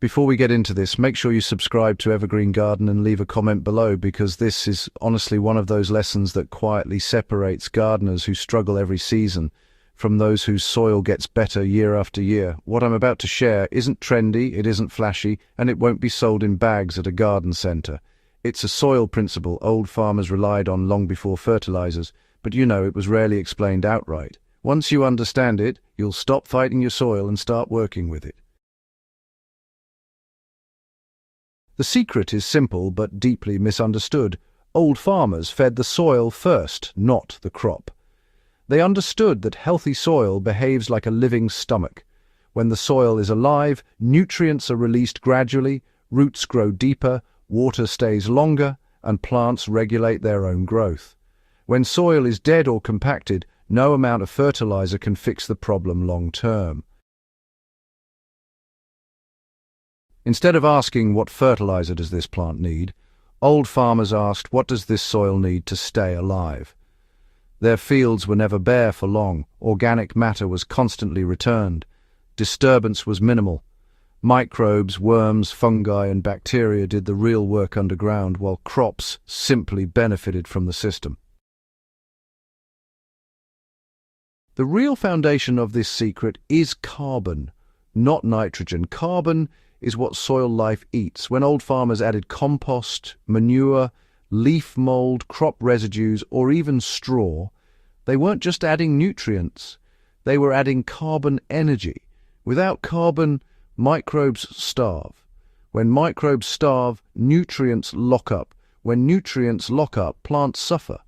Before we get into this, make sure you subscribe to Evergreen Garden and leave a comment below, because this is honestly one of those lessons that quietly separates gardeners who struggle every season from those whose soil gets better year after year. What I'm about to share isn't trendy, it isn't flashy, and it won't be sold in bags at a garden centre. It's a soil principle old farmers relied on long before fertilizers, but it was rarely explained outright. Once you understand it, you'll stop fighting your soil and start working with it. The secret is simple but deeply misunderstood. Old farmers fed the soil first, not the crop. They understood that healthy soil behaves like a living stomach. When the soil is alive, nutrients are released gradually, roots grow deeper, water stays longer, and plants regulate their own growth. When soil is dead or compacted, no amount of fertilizer can fix the problem long term. Instead of asking, what fertilizer does this plant need, old farmers asked, what does this soil need to stay alive? Their fields were never bare for long. Organic matter was constantly returned. Disturbance was minimal. Microbes, worms, fungi, and bacteria did the real work underground, while crops simply benefited from the system. The real foundation of this secret is carbon, not nitrogen. Carbon is what soil life eats. When old farmers added compost, manure, leaf mold, crop residues, or even straw, they weren't just adding nutrients, they were adding carbon energy. Without carbon, microbes starve. When microbes starve, nutrients lock up. When nutrients lock up, plants suffer.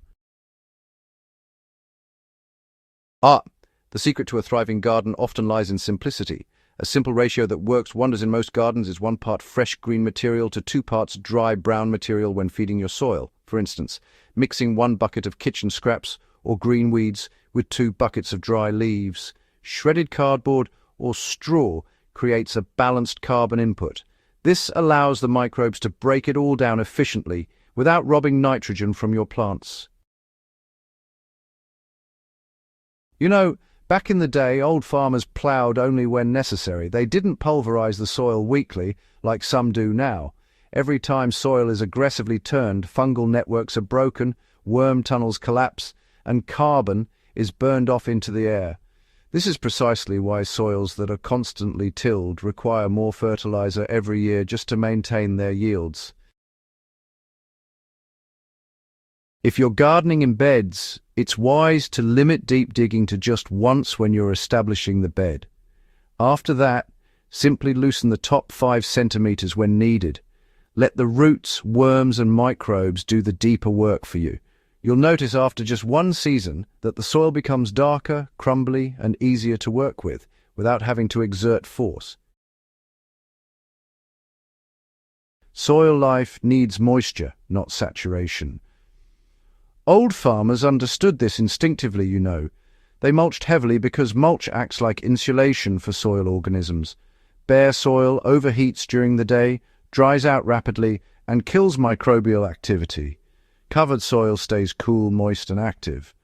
The secret to a thriving garden often lies in simplicity. A simple ratio that works wonders in most gardens is 1 part fresh green material to 2 parts dry brown material when feeding your soil. For instance, mixing 1 bucket of kitchen scraps or green weeds with 2 buckets of dry leaves. Shredded cardboard or straw creates a balanced carbon input. This allows the microbes to break it all down efficiently without robbing nitrogen from your plants. Back in the day, old farmers ploughed only when necessary. They didn't pulverize the soil weekly like some do now. Every time soil is aggressively turned, fungal networks are broken, worm tunnels collapse, and carbon is burned off into the air. This is precisely why soils that are constantly tilled require more fertilizer every year just to maintain their yields. If you're gardening in beds, it's wise to limit deep digging to just once when you're establishing the bed. After that, simply loosen the top 5 centimeters when needed. Let the roots, worms, and microbes do the deeper work for you. You'll notice after just 1 season that the soil becomes darker, crumbly, and easier to work with, without having to exert force. Soil life needs moisture, not saturation. Old farmers understood this instinctively, They mulched heavily because mulch acts like insulation for soil organisms. Bare soil overheats during the day, dries out rapidly, and kills microbial activity. Covered soil stays cool, moist, and active.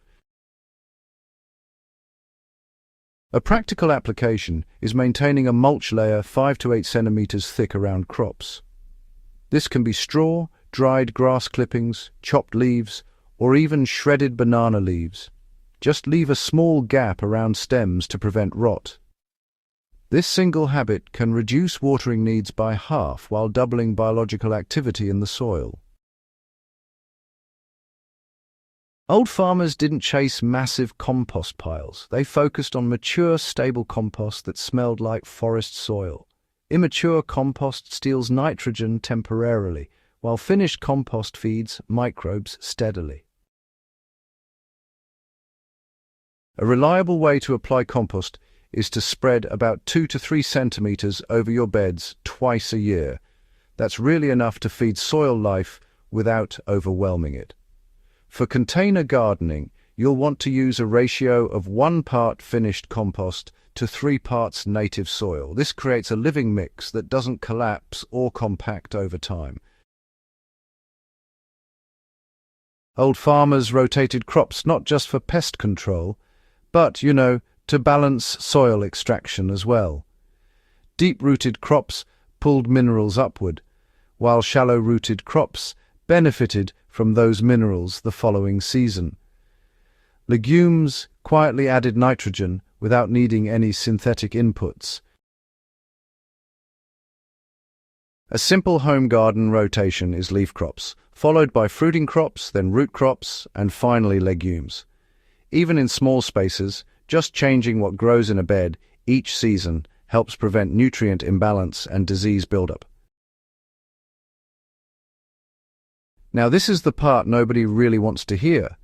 A practical application is maintaining a mulch layer 5 to 8 centimeters thick around crops. This can be straw, dried grass clippings, chopped leaves, or even shredded banana leaves. Just leave a small gap around stems to prevent rot. This single habit can reduce watering needs by half while doubling biological activity in the soil. Old farmers didn't chase massive compost piles. They focused on mature, stable compost that smelled like forest soil. Immature compost steals nitrogen temporarily, while finished compost feeds microbes steadily. A reliable way to apply compost is to spread about 2 to 3 centimeters over your beds twice a year. That's really enough to feed soil life without overwhelming it. For container gardening, you'll want to use a ratio of 1 part finished compost to 3 parts native soil. This creates a living mix that doesn't collapse or compact over time. Old farmers rotated crops not just for pest control, but, to balance soil extraction as well. Deep-rooted crops pulled minerals upward, while shallow-rooted crops benefited from those minerals the following season. Legumes quietly added nitrogen without needing any synthetic inputs. A simple home garden rotation is leaf crops, followed by fruiting crops, then root crops, and finally legumes. Even in small spaces, just changing what grows in a bed each season helps prevent nutrient imbalance and disease buildup. Now, this is the part nobody really wants to hear.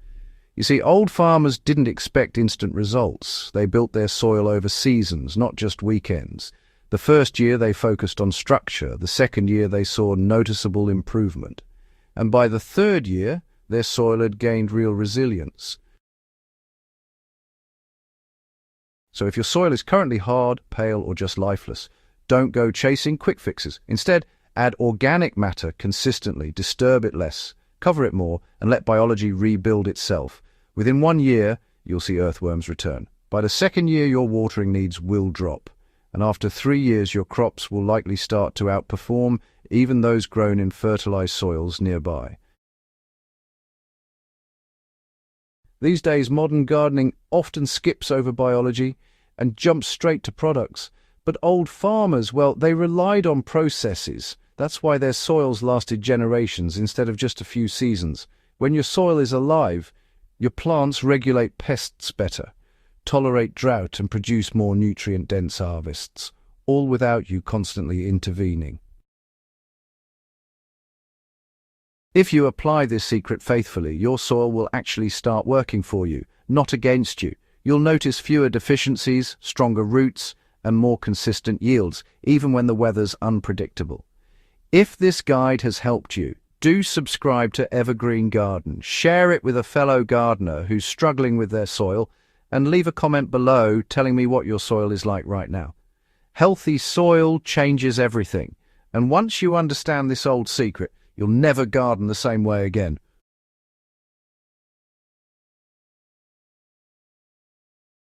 You see, old farmers didn't expect instant results. They built their soil over seasons, not just weekends. The first year they focused on structure, the second year they saw noticeable improvement. And by the third year, their soil had gained real resilience. So if your soil is currently hard, pale, or just lifeless, don't go chasing quick fixes. Instead, add organic matter consistently, disturb it less, cover it more, and let biology rebuild itself. Within 1 year, you'll see earthworms return. By the second year, your watering needs will drop. And after 3 years, your crops will likely start to outperform even those grown in fertilized soils nearby. These days, modern gardening often skips over biology and jumps straight to products. But old farmers, well, they relied on processes. That's why their soils lasted generations instead of just a few seasons. When your soil is alive, your plants regulate pests better, tolerate drought, and produce more nutrient-dense harvests, all without you constantly intervening. If you apply this secret faithfully, your soil will actually start working for you, not against you. You'll notice fewer deficiencies, stronger roots, and more consistent yields, even when the weather's unpredictable. If this guide has helped you, do subscribe to Evergreen Garden, share it with a fellow gardener who's struggling with their soil, and leave a comment below telling me what your soil is like right now. Healthy soil changes everything, and once you understand this old secret, you'll never garden the same way again.